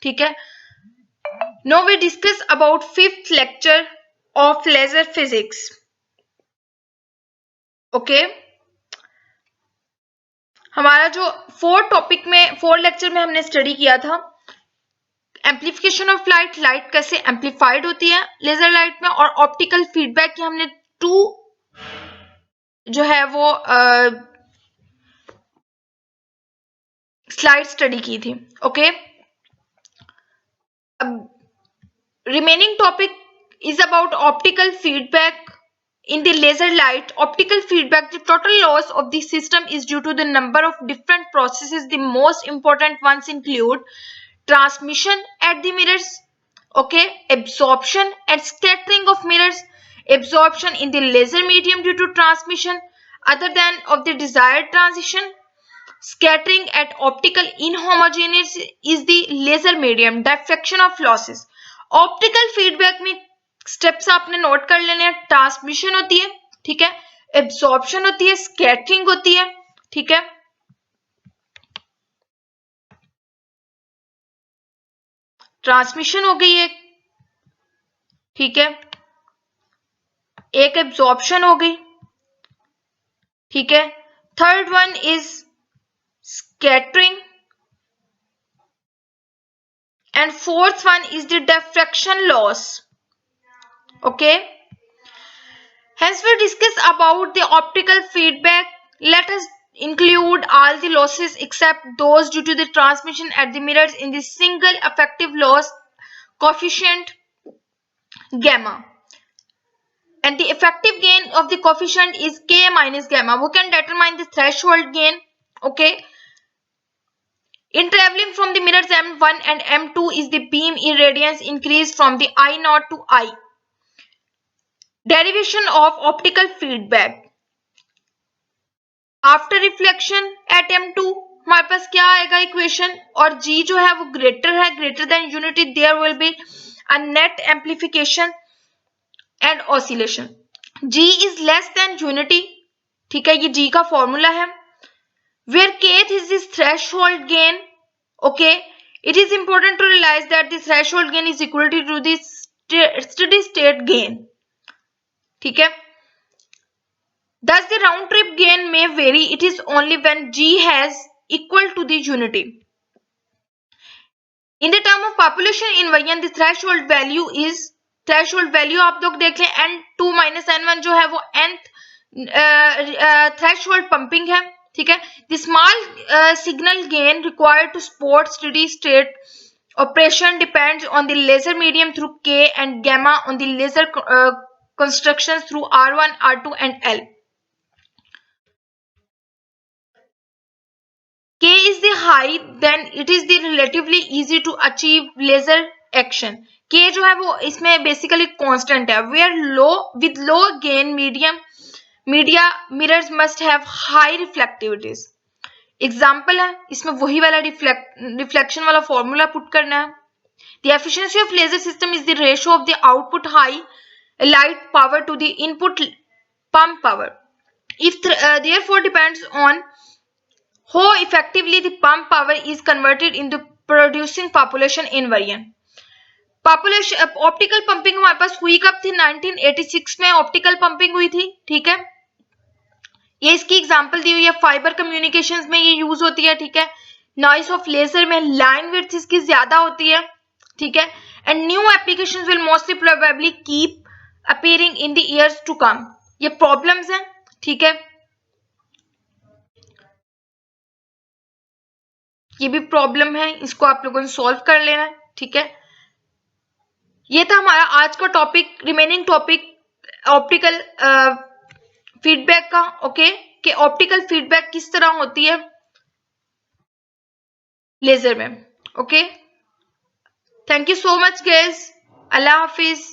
ठीक है। Now we discuss about 5th lecture of laser physics. Okay, हमारा जो 4 लेक्चर में हमने स्टडी किया था एम्प्लीफिकेशन ऑफ लाइट, लाइट कैसे एम्प्लीफाइड होती है लेजर लाइट में, और ऑप्टिकल फीडबैक की हमने 2 जो है वो स्लाइड स्टडी की थी। ओके, अब remaining topic is about optical feedback in the laser light. Optical feedback, the total loss of the system is due to the number of different processes. The most important ones include transmission at the mirrors, okay, absorption and scattering of mirrors, absorption in the laser medium due to transmission other than of the desired transition, scattering at optical inhomogeneous is the laser medium, diffraction of losses. Optical feedback में steps आपने note कर लेने हैं। Transmission होती है, ठीक है, absorption होती है, स्कैटरिंग होती है, ठीक है, ट्रांसमिशन हो गई एक, ठीक है, एक एब्जॉर्प्शन हो गई, ठीक है, third one is scattering and fourth one is the diffraction loss. Okay, hence we discuss about the optical feedback. Let us include all the losses except those due to the transmission at the mirrors in the single effective loss coefficient gamma, and the effective gain of the coefficient is K minus gamma. We can determine the threshold gain. Okay, in traveling from the mirrors M1 and M2 is the beam irradiance increase from the I naught to I. Derivation of optical feedback after reflection eight M2 हमारे पास क्या आएगा equation, और G जो है वो greater है, greater than unity, there will be a net amplification and oscillation. G is less than unity, ठीक है, ये G का फॉर्मूला है। Where kth is this threshold gain. Okay, it is important to realize that the threshold gain is equal to the steady state gain, ठीक है। Thus the round trip gain may vary. It is only when G has equal to the unity. In the term of population invariant, the threshold value is, threshold value आप लोग देख लें, N2 minus N1 जो है वो nth threshold pumping है, ठीक है। The small signal gain required to support steady state operation depends on the laser medium through K and gamma on the laser constructions through R1, R2 and L. K is the high, then it is the relatively easy to achieve laser action. K जो है वो इसमें basically constant है. Where low with low gain media mirrors must have high reflectivities. Example है, इसमें वही वाला reflection वाला formula put करना है. The efficiency of laser system is the ratio of the output high light power to the input pump power. If therefore depends on how effectively the pump power is converted into producing population invariant. Population optical pumping हमारे पास हुई कब थी, 1986 में optical pumping हुई थी, ठीक है। ये इसकी एग्जांपल दी हुई है, फाइबर कम्युनिकेशंस में ये यूज होती है, ठीक है। नॉइस ऑफ लेजर में लाइन विड्थ इसकी ज्यादा होती है, ठीक है। And new applications will mostly probably keep appearing in the years to come. ये प्रॉब्लम्स हैं, ठीक है, ये भी प्रॉब्लम है, इसको आप लोगों ने सॉल्व कर लेना है, ठीक है। ये था हमारा आज का topic, remaining topic optical feedback का। ओके, कि ऑप्टिकल फीडबैक किस तरह होती है लेजर में। Okay, thank you so much guys, Allah Hafiz.